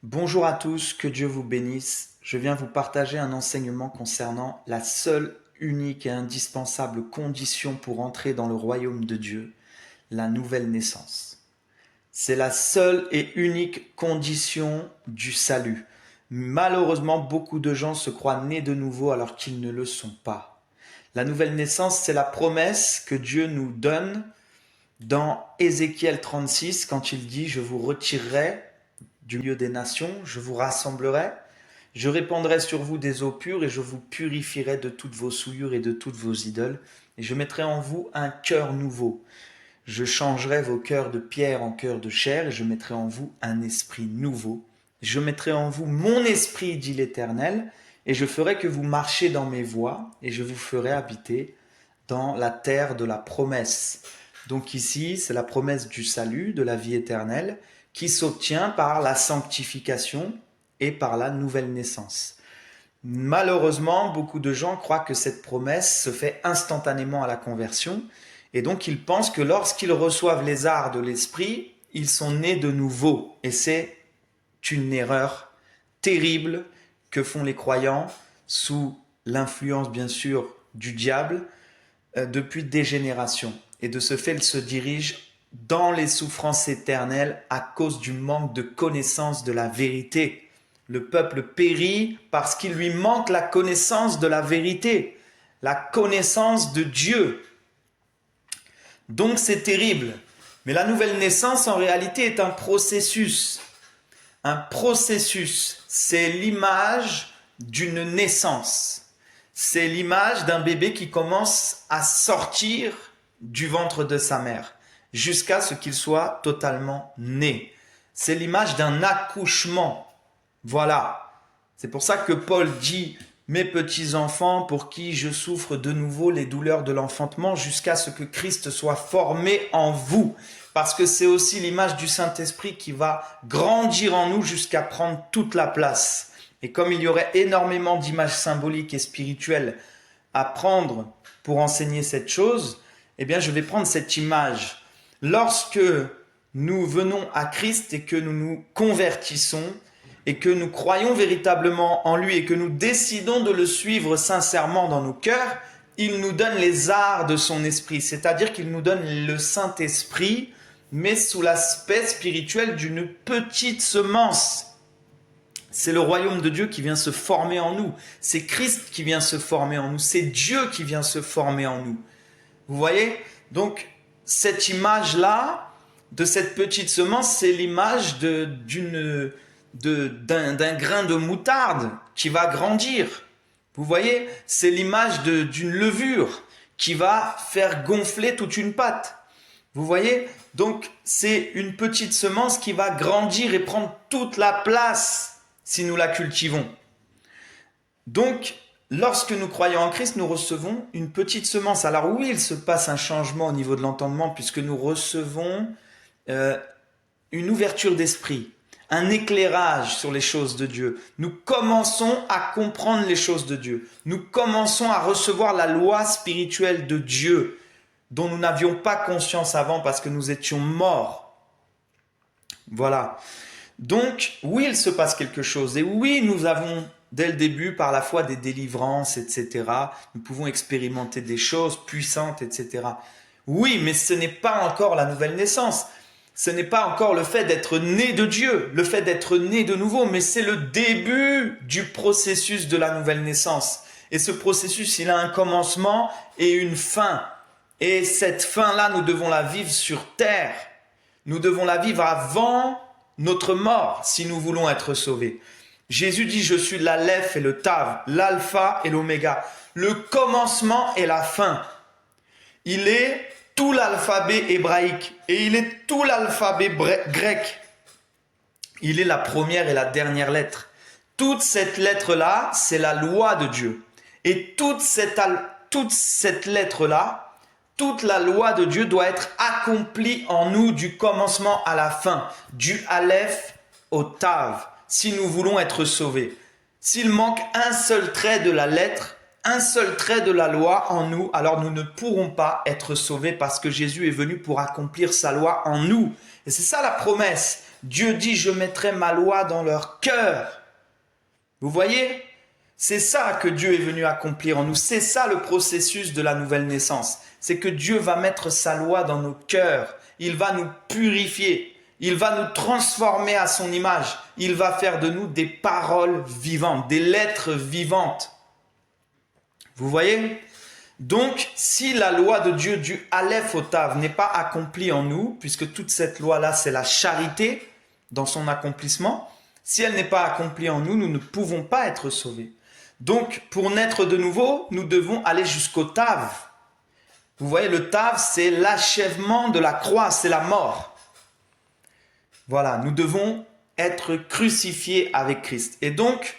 Bonjour à tous, que Dieu vous bénisse. Je viens vous partager un enseignement concernant la seule, unique et indispensable condition pour entrer dans le royaume de Dieu, la nouvelle naissance. C'est la seule et unique condition du salut. Malheureusement, beaucoup de gens se croient nés de nouveau alors qu'ils ne le sont pas. La nouvelle naissance, c'est la promesse que Dieu nous donne dans Ézéchiel 36 quand il dit « Je vous retirerai du milieu des nations, je vous rassemblerai, je répandrai sur vous des eaux pures et je vous purifierai de toutes vos souillures et de toutes vos idoles, et je mettrai en vous un cœur nouveau. Je changerai vos cœurs de pierre en cœurs de chair, et je mettrai en vous un esprit nouveau. Je mettrai en vous mon esprit, dit l'Éternel, et je ferai que vous marchiez dans mes voies, et je vous ferai habiter dans la terre de la promesse. » Donc ici, c'est la promesse du salut, de la vie éternelle, qui s'obtient par la sanctification et par la nouvelle naissance. Malheureusement, beaucoup de gens croient que cette promesse se fait instantanément à la conversion, et donc ils pensent que lorsqu'ils reçoivent les arts de l'esprit, ils sont nés de nouveau. Et c'est une erreur terrible que font les croyants, sous l'influence bien sûr du diable, depuis des générations. Et de ce fait, ils se dirigent dans les souffrances éternelles à cause du manque de connaissance de la vérité. Le peuple périt parce qu'il lui manque la connaissance de la vérité, la connaissance de Dieu. Donc c'est terrible. Mais la nouvelle naissance, en réalité, est un processus. Un processus, c'est l'image d'une naissance. C'est l'image d'un bébé qui commence à sortir du ventre de sa mère jusqu'à ce qu'il soit totalement né. C'est l'image d'un accouchement. Voilà. C'est pour ça que Paul dit « Mes petits enfants, pour qui je souffre de nouveau les douleurs de l'enfantement, jusqu'à ce que Christ soit formé en vous. » Parce que c'est aussi l'image du Saint-Esprit qui va grandir en nous jusqu'à prendre toute la place. Et comme il y aurait énormément d'images symboliques et spirituelles à prendre pour enseigner cette chose, eh bien je vais prendre cette image. Lorsque nous venons à Christ et que nous nous convertissons et que nous croyons véritablement en lui et que nous décidons de le suivre sincèrement dans nos cœurs, il nous donne les arts de son esprit, c'est-à-dire qu'il nous donne le Saint-Esprit, mais sous l'aspect spirituel d'une petite semence. C'est le royaume de Dieu qui vient se former en nous. C'est Christ qui vient se former en nous. C'est Dieu qui vient se former en nous. Vous voyez ? Donc, cette image-là, de cette petite semence, c'est l'image d'un grain de moutarde qui va grandir. Vous voyez ? C'est l'image d'une levure qui va faire gonfler toute une pâte. Vous voyez ? Donc, c'est une petite semence qui va grandir et prendre toute la place si nous la cultivons. Donc, lorsque nous croyons en Christ, nous recevons une petite semence. Alors oui, il se passe un changement au niveau de l'entendement puisque nous recevons une ouverture d'esprit, un éclairage sur les choses de Dieu. Nous commençons à comprendre les choses de Dieu. Nous commençons à recevoir la loi spirituelle de Dieu dont nous n'avions pas conscience avant parce que nous étions morts. Voilà. Donc, oui, il se passe quelque chose. Et oui, nous avons, dès le début, par la foi, des délivrances, etc. Nous pouvons expérimenter des choses puissantes, etc. Oui, mais ce n'est pas encore la nouvelle naissance. Ce n'est pas encore le fait d'être né de Dieu, le fait d'être né de nouveau, mais c'est le début du processus de la nouvelle naissance. Et ce processus, il a un commencement et une fin. Et cette fin-là, nous devons la vivre sur terre. Nous devons la vivre avant notre mort, si nous voulons être sauvés. Jésus dit, je suis l'Aleph et le Tav, l'Alpha et l'Oméga, le commencement et la fin. Il est tout l'alphabet hébraïque et il est tout l'alphabet grec. Il est la première et la dernière lettre. Toute cette lettre-là, c'est la loi de Dieu. Et toute cette lettre-là, toute la loi de Dieu doit être accomplie en nous du commencement à la fin, du Aleph au Tav, si nous voulons être sauvés. S'il manque un seul trait de la lettre, un seul trait de la loi en nous, alors nous ne pourrons pas être sauvés parce que Jésus est venu pour accomplir sa loi en nous. Et c'est ça la promesse. Dieu dit, je mettrai ma loi dans leur cœur. Vous voyez? C'est ça que Dieu est venu accomplir en nous. C'est ça le processus de la nouvelle naissance. C'est que Dieu va mettre sa loi dans nos cœurs. Il va nous purifier. Il va nous transformer à son image. Il va faire de nous des paroles vivantes, des lettres vivantes. Vous voyez? Donc, si la loi de Dieu du Aleph au Tav n'est pas accomplie en nous, puisque toute cette loi-là, c'est la charité dans son accomplissement, si elle n'est pas accomplie en nous, nous ne pouvons pas être sauvés. Donc, pour naître de nouveau, nous devons aller jusqu'au Tav. Vous voyez, le Tav, c'est l'achèvement de la croix, c'est la mort. Voilà, nous devons être crucifiés avec Christ. Et donc,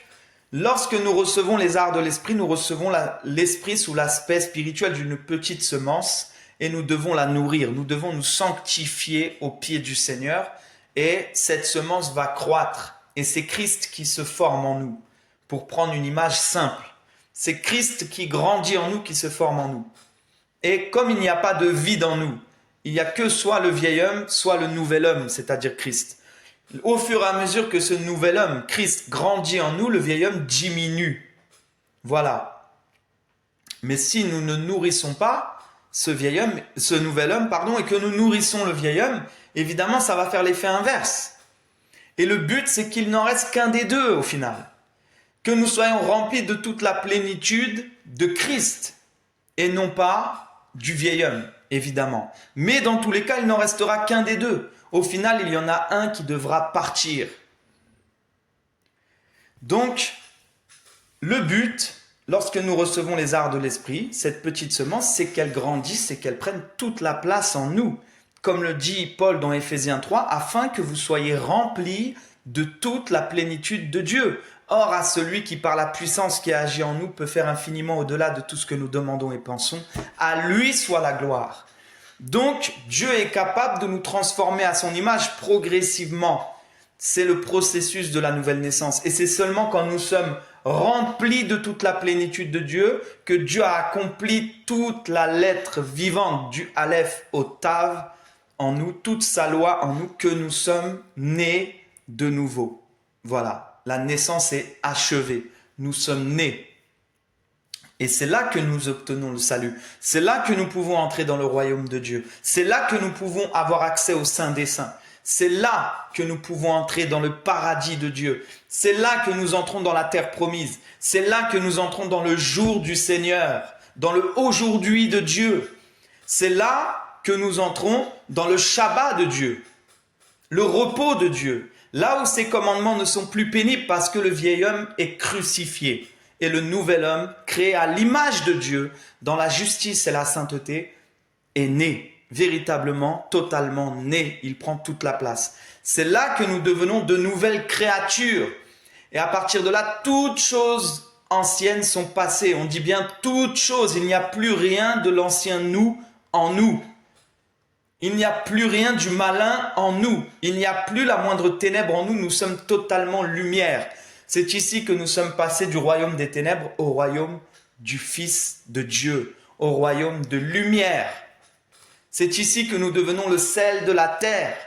lorsque nous recevons les arts de l'esprit, nous recevons l'esprit sous l'aspect spirituel d'une petite semence et nous devons la nourrir. Nous devons nous sanctifier au pied du Seigneur et cette semence va croître. Et c'est Christ qui se forme en nous. Pour prendre une image simple, c'est Christ qui grandit en nous, qui se forme en nous. Et comme il n'y a pas de vide en nous, il n'y a que soit le vieil homme, soit le nouvel homme, c'est-à-dire Christ. Au fur et à mesure que ce nouvel homme, Christ, grandit en nous, le vieil homme diminue. Voilà. Mais si nous ne nourrissons pas ce nouvel homme, et que nous nourrissons le vieil homme, évidemment, ça va faire l'effet inverse. Et le but, c'est qu'il n'en reste qu'un des deux au final. Que nous soyons remplis de toute la plénitude de Christ et non pas du vieil homme, évidemment. Mais dans tous les cas, il n'en restera qu'un des deux. Au final, il y en a un qui devra partir. Donc, le but, lorsque nous recevons les arts de l'esprit, cette petite semence, c'est qu'elle grandisse et qu'elle prenne toute la place en nous. Comme le dit Paul dans Éphésiens 3, afin que vous soyez remplis de toute la plénitude de Dieu. Or, à celui qui, par la puissance qui agit en nous, peut faire infiniment au-delà de tout ce que nous demandons et pensons, à lui soit la gloire. Donc, Dieu est capable de nous transformer à son image progressivement. C'est le processus de la nouvelle naissance. Et c'est seulement quand nous sommes remplis de toute la plénitude de Dieu que Dieu a accompli toute la lettre vivante du Aleph au Tav en nous, toute sa loi en nous, que nous sommes nés de nouveau. Voilà, la naissance est achevée. Nous sommes nés. Et c'est là que nous obtenons le salut. C'est là que nous pouvons entrer dans le royaume de Dieu. C'est là que nous pouvons avoir accès au Saint des Saints. C'est là que nous pouvons entrer dans le paradis de Dieu. C'est là que nous entrons dans la terre promise. C'est là que nous entrons dans le jour du Seigneur, dans le aujourd'hui de Dieu. C'est là que nous entrons dans le Shabbat de Dieu, le repos de Dieu. Là où ses commandements ne sont plus pénibles parce que le vieil homme est crucifié. Et le nouvel homme, créé à l'image de Dieu, dans la justice et la sainteté, est né, véritablement, totalement né. Il prend toute la place. C'est là que nous devenons de nouvelles créatures. Et à partir de là, toutes choses anciennes sont passées. On dit bien toutes choses. Il n'y a plus rien de l'ancien nous en nous. Il n'y a plus rien du malin en nous. Il n'y a plus la moindre ténèbre en nous. Nous sommes totalement lumière. C'est ici que nous sommes passés du royaume des ténèbres au royaume du Fils de Dieu, au royaume de lumière. C'est ici que nous devenons le sel de la terre.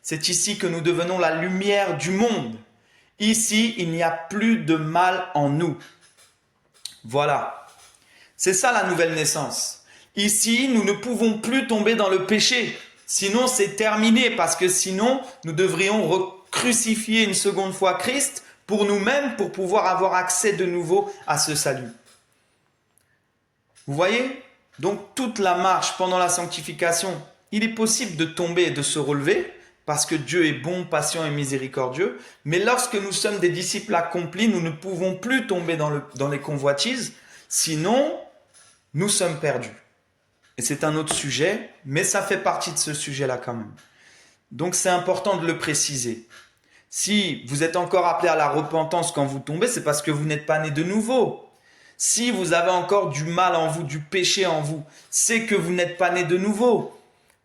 C'est ici que nous devenons la lumière du monde. Ici, il n'y a plus de mal en nous. Voilà. C'est ça la nouvelle naissance. Ici, nous ne pouvons plus tomber dans le péché. Sinon, c'est terminé parce que sinon, nous devrions crucifier une seconde fois Christ pour nous-mêmes, pour pouvoir avoir accès de nouveau à ce salut. Vous voyez? Donc, toute la marche pendant la sanctification, il est possible de tomber et de se relever parce que Dieu est bon, patient et miséricordieux. Mais lorsque nous sommes des disciples accomplis, nous ne pouvons plus tomber dans les convoitises. Sinon, nous sommes perdus. Et c'est un autre sujet, mais ça fait partie de ce sujet-là quand même. Donc, c'est important de le préciser. Si vous êtes encore appelé à la repentance quand vous tombez, c'est parce que vous n'êtes pas né de nouveau. Si vous avez encore du mal en vous, du péché en vous, c'est que vous n'êtes pas né de nouveau.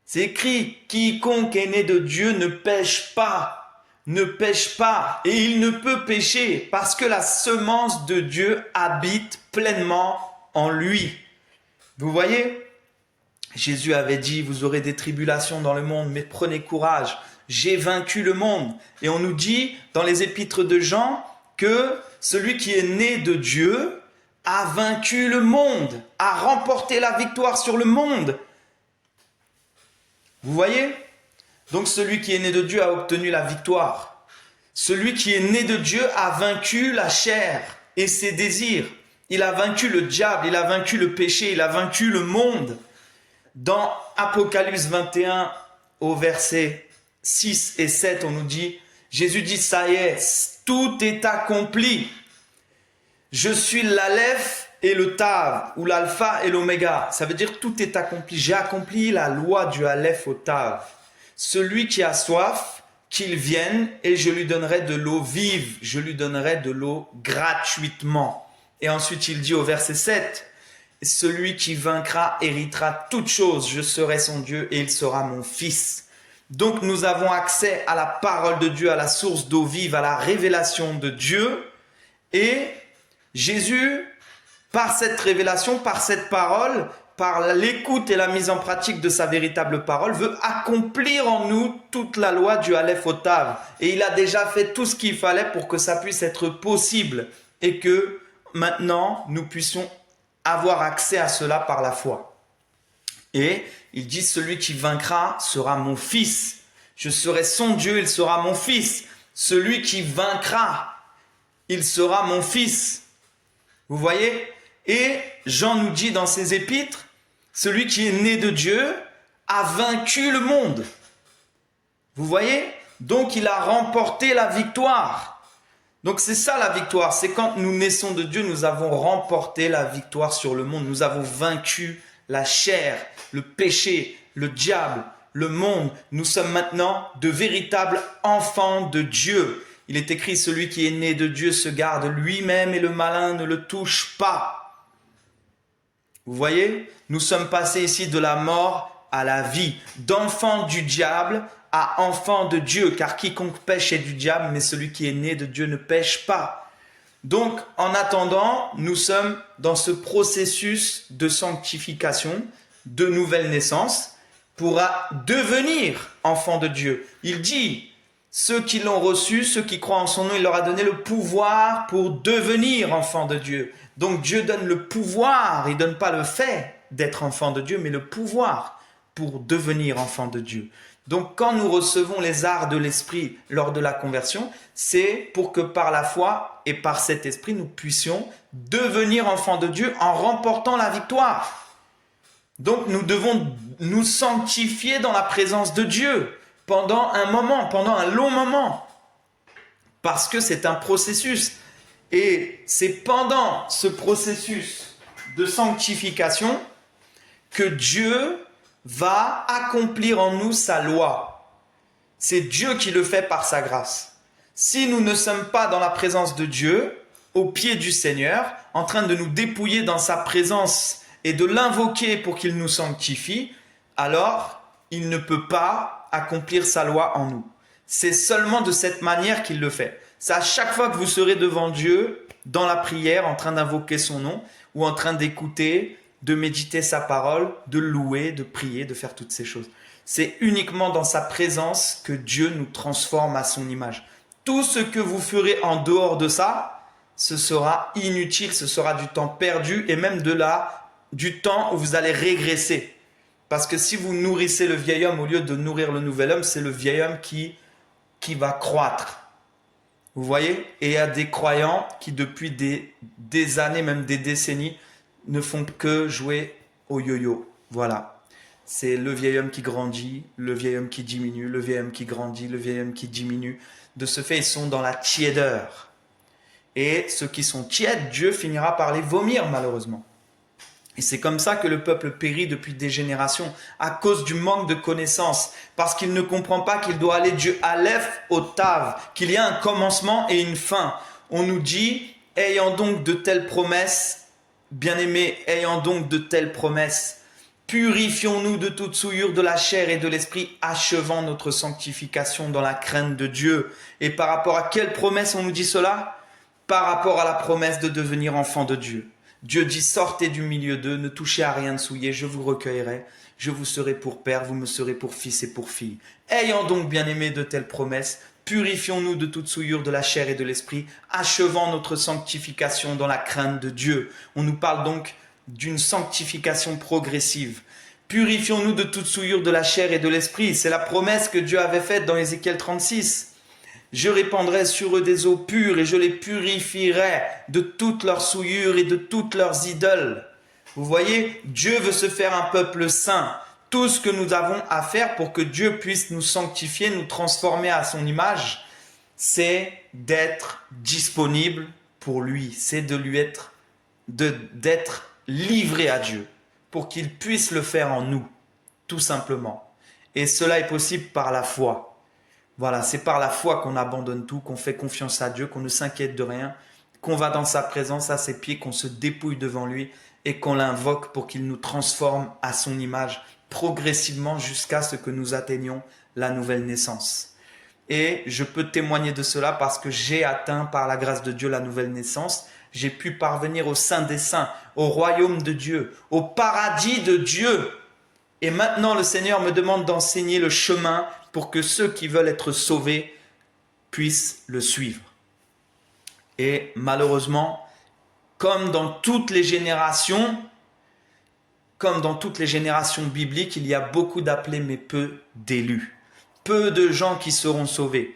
C'est écrit, quiconque est né de Dieu ne pêche pas, et il ne peut pécher parce que la semence de Dieu habite pleinement en lui. Vous voyez? Jésus avait dit, vous aurez des tribulations dans le monde, mais prenez courage. j'ai vaincu le monde. Et on nous dit dans les épîtres de Jean que celui qui est né de Dieu a vaincu le monde, a remporté la victoire sur le monde. Vous voyez? Donc celui qui est né de Dieu a obtenu la victoire. Celui qui est né de Dieu a vaincu la chair et ses désirs. Il a vaincu le diable, il a vaincu le péché, il a vaincu le monde. Dans Apocalypse 21, au verset 6 et 7, on nous dit, Jésus dit, ça y est, tout est accompli. Je suis l'Aleph et le Tav, ou l'Alpha et l'Oméga. Ça veut dire tout est accompli. J'ai accompli la loi du Aleph au Tav. Celui qui a soif, qu'il vienne et je lui donnerai de l'eau vive. Je lui donnerai de l'eau gratuitement. Et ensuite il dit au verset 7, celui qui vaincra héritera toutes choses. Je serai son Dieu et il sera mon fils. Donc nous avons accès à la parole de Dieu, à la source d'eau vive, à la révélation de Dieu. Et Jésus, par cette révélation, par cette parole, par l'écoute et la mise en pratique de sa véritable parole, veut accomplir en nous toute la loi du Aleph au Tav. Et il a déjà fait tout ce qu'il fallait pour que ça puisse être possible et que maintenant nous puissions avoir accès à cela par la foi. Et il dit, celui qui vaincra sera mon fils. Je serai son Dieu, il sera mon fils. Celui qui vaincra, il sera mon fils. Vous voyez? Et Jean nous dit dans ses épîtres, celui qui est né de Dieu a vaincu le monde. Vous voyez? Donc il a remporté la victoire. Donc c'est ça la victoire, c'est quand nous naissons de Dieu, nous avons remporté la victoire sur le monde. Nous avons vaincu la chair, le péché, le diable, le monde. Nous sommes maintenant de véritables enfants de Dieu. Il est écrit, celui qui est né de Dieu se garde lui-même et le malin ne le touche pas. Vous voyez? Nous sommes passés ici de la mort à la vie, d'enfants du diable à enfants de Dieu, car quiconque pêche est du diable, mais celui qui est né de Dieu ne pêche pas. Donc, en attendant, nous sommes dans ce processus de sanctification, de nouvelle naissance, pour devenir enfants de Dieu. Il dit, ceux qui l'ont reçu, ceux qui croient en son nom, il leur a donné le pouvoir pour devenir enfants de Dieu. Donc Dieu donne le pouvoir, il ne donne pas le fait d'être enfant de Dieu, mais le pouvoir pour devenir enfant de Dieu. Donc quand nous recevons les arts de l'esprit lors de la conversion, c'est pour que par la foi et par cet esprit, nous puissions devenir enfants de Dieu en remportant la victoire. Donc nous devons nous sanctifier dans la présence de Dieu pendant un moment, pendant un long moment, parce que c'est un processus. Et c'est pendant ce processus de sanctification que Dieu va accomplir en nous sa loi. C'est Dieu qui le fait par sa grâce. Si nous ne sommes pas dans la présence de Dieu, au pied du Seigneur, en train de nous dépouiller dans sa présence et de l'invoquer pour qu'il nous sanctifie, alors il ne peut pas accomplir sa loi en nous. C'est seulement de cette manière qu'il le fait. C'est à chaque fois que vous serez devant Dieu, dans la prière, en train d'invoquer son nom, ou en train d'écouter, de méditer sa parole, de louer, de prier, de faire toutes ces choses. C'est uniquement dans sa présence que Dieu nous transforme à son image. Tout ce que vous ferez en dehors de ça, ce sera inutile, ce sera du temps perdu et même du temps où vous allez régresser. Parce que si vous nourrissez le vieil homme au lieu de nourrir le nouvel homme, c'est le vieil homme qui va croître. Vous voyez? Et il y a des croyants qui depuis des années, même des décennies, ne font que jouer au yo-yo. Voilà. C'est le vieil homme qui grandit, le vieil homme qui diminue, le vieil homme qui grandit, le vieil homme qui diminue. De ce fait, ils sont dans la tiédeur. Et ceux qui sont tièdes, Dieu finira par les vomir malheureusement. Et c'est comme ça que le peuple périt depuis des générations, à cause du manque de connaissances, parce qu'il ne comprend pas qu'il doit aller du Aleph au Tav, qu'il y a un commencement et une fin. On nous dit, ayant donc de telles promesses, bien-aimés, ayant donc de telles promesses, purifions-nous de toute souillure de la chair et de l'esprit, achevant notre sanctification dans la crainte de Dieu. Et par rapport à quelle promesse on nous dit cela? Par rapport à la promesse de devenir enfant de Dieu. Dieu dit, sortez du milieu d'eux, ne touchez à rien de souillé, je vous recueillerai, je vous serai pour père, vous me serez pour fils et pour fille. Ayant donc bien aimé de telles promesses, purifions-nous de toute souillure de la chair et de l'esprit, achevant notre sanctification dans la crainte de Dieu. On nous parle donc d'une sanctification progressive. Purifions-nous de toute souillure de la chair et de l'esprit. C'est la promesse que Dieu avait faite dans Ézéchiel 36. Je répandrai sur eux des eaux pures et je les purifierai de toute leur souillure et de toutes leurs idoles. Vous voyez, Dieu veut se faire un peuple saint. Tout ce que nous avons à faire pour que Dieu puisse nous sanctifier, nous transformer à son image, c'est d'être disponible pour lui. C'est d'être livré à Dieu pour qu'il puisse le faire en nous, tout simplement. Et cela est possible par la foi. Voilà, c'est par la foi qu'on abandonne tout, qu'on fait confiance à Dieu, qu'on ne s'inquiète de rien, qu'on va dans sa présence, à ses pieds, qu'on se dépouille devant lui et qu'on l'invoque pour qu'il nous transforme à son image progressivement jusqu'à ce que nous atteignions la nouvelle naissance. Et je peux témoigner de cela parce que j'ai atteint par la grâce de Dieu la nouvelle naissance. J'ai pu parvenir au Saint des Saints, au royaume de Dieu, au paradis de Dieu. Et maintenant, le Seigneur me demande d'enseigner le chemin pour que ceux qui veulent être sauvés puissent le suivre. Et malheureusement, comme dans toutes les générations bibliques, il y a beaucoup d'appelés mais peu d'élus. Peu de gens qui seront sauvés.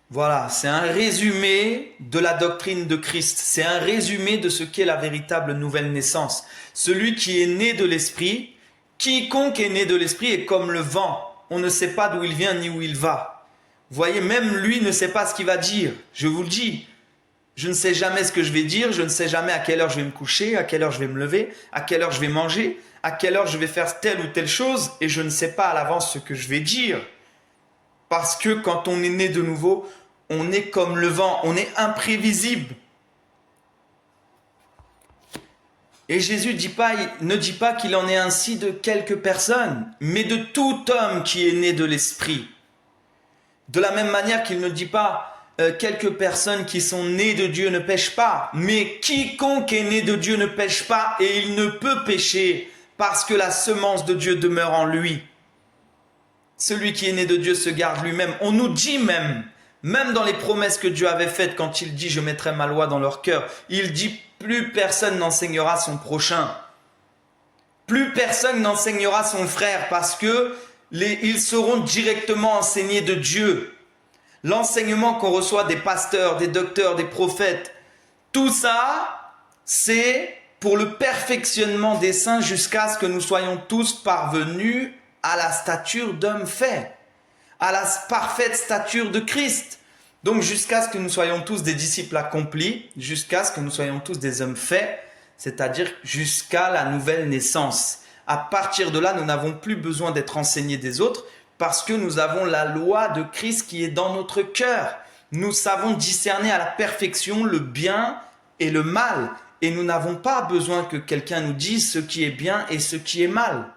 Voilà, c'est un résumé de la doctrine de Christ. C'est un résumé de ce qu'est la véritable nouvelle naissance. Celui qui est né de l'Esprit, quiconque est né de l'Esprit est comme le vent. On ne sait pas d'où il vient ni où il va. Vous voyez, même lui ne sait pas ce qu'il va dire. Je vous le dis. Je ne sais jamais ce que je vais dire. Je ne sais jamais à quelle heure je vais me coucher, à quelle heure je vais me lever, à quelle heure je vais manger, à quelle heure je vais faire telle ou telle chose. Et je ne sais pas à l'avance ce que je vais dire. Parce que quand on est né de nouveau, on est comme le vent, on est imprévisible. Et Jésus ne dit pas qu'il en est ainsi de quelques personnes, mais de tout homme qui est né de l'Esprit. De la même manière qu'il ne dit pas quelques personnes qui sont nées de Dieu ne pêchent pas, mais quiconque est né de Dieu ne pêche pas et il ne peut pécher parce que la semence de Dieu demeure en lui. Celui qui est né de Dieu se garde lui-même. On nous dit même dans les promesses que Dieu avait faites quand il dit « je mettrai ma loi dans leur cœur », il dit « plus personne n'enseignera son prochain ». Plus personne n'enseignera son frère parce que ils seront directement enseignés de Dieu. L'enseignement qu'on reçoit des pasteurs, des docteurs, des prophètes, tout ça, c'est pour le perfectionnement des saints jusqu'à ce que nous soyons tous parvenus à la stature d'homme fait, à la parfaite stature de Christ. Donc jusqu'à ce que nous soyons tous des disciples accomplis, jusqu'à ce que nous soyons tous des hommes faits, c'est-à-dire jusqu'à la nouvelle naissance. À partir de là, nous n'avons plus besoin d'être enseignés des autres parce que nous avons la loi de Christ qui est dans notre cœur. Nous savons discerner à la perfection le bien et le mal et nous n'avons pas besoin que quelqu'un nous dise ce qui est bien et ce qui est mal.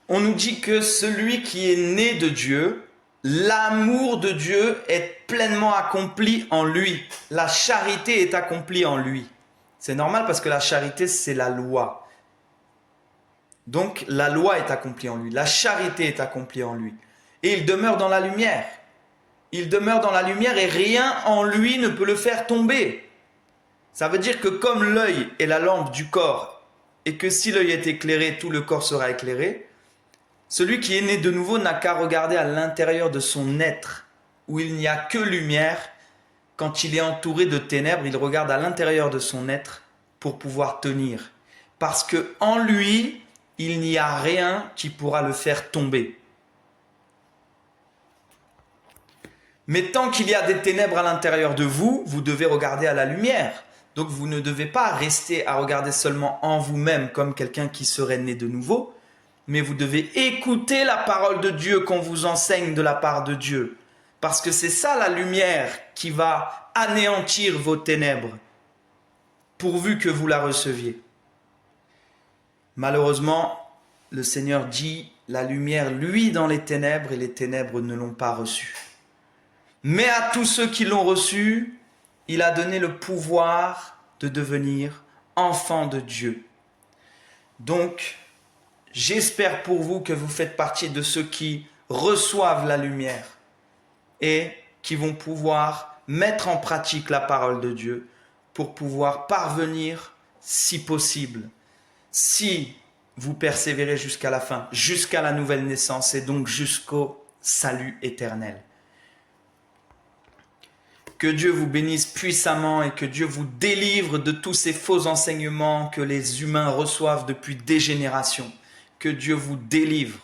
On nous dit que celui qui est né de Dieu, l'amour de Dieu est pleinement accompli en lui. La charité est accomplie en lui. C'est normal parce que la charité, c'est la loi. Donc, la loi est accomplie en lui. La charité est accomplie en lui. Et il demeure dans la lumière. Il demeure dans la lumière et rien en lui ne peut le faire tomber. Ça veut dire que comme l'œil est la lampe du corps et que si l'œil est éclairé, tout le corps sera éclairé, celui qui est né de nouveau n'a qu'à regarder à l'intérieur de son être, où il n'y a que lumière. Quand il est entouré de ténèbres, il regarde à l'intérieur de son être pour pouvoir tenir. Parce que en lui, il n'y a rien qui pourra le faire tomber. Mais tant qu'il y a des ténèbres à l'intérieur de vous, vous devez regarder à la lumière. Donc vous ne devez pas rester à regarder seulement en vous-même comme quelqu'un qui serait né de nouveau, mais vous devez écouter la parole de Dieu qu'on vous enseigne de la part de Dieu. Parce que c'est ça la lumière qui va anéantir vos ténèbres, pourvu que vous la receviez. Malheureusement, le Seigneur dit, la lumière luit dans les ténèbres et les ténèbres ne l'ont pas reçue. Mais à tous ceux qui l'ont reçue, Il a donné le pouvoir de devenir enfant de Dieu. Donc, j'espère pour vous que vous faites partie de ceux qui reçoivent la lumière et qui vont pouvoir mettre en pratique la parole de Dieu pour pouvoir parvenir, si possible, si vous persévérez jusqu'à la fin, jusqu'à la nouvelle naissance et donc jusqu'au salut éternel. Que Dieu vous bénisse puissamment et que Dieu vous délivre de tous ces faux enseignements que les humains reçoivent depuis des générations. Que Dieu vous délivre.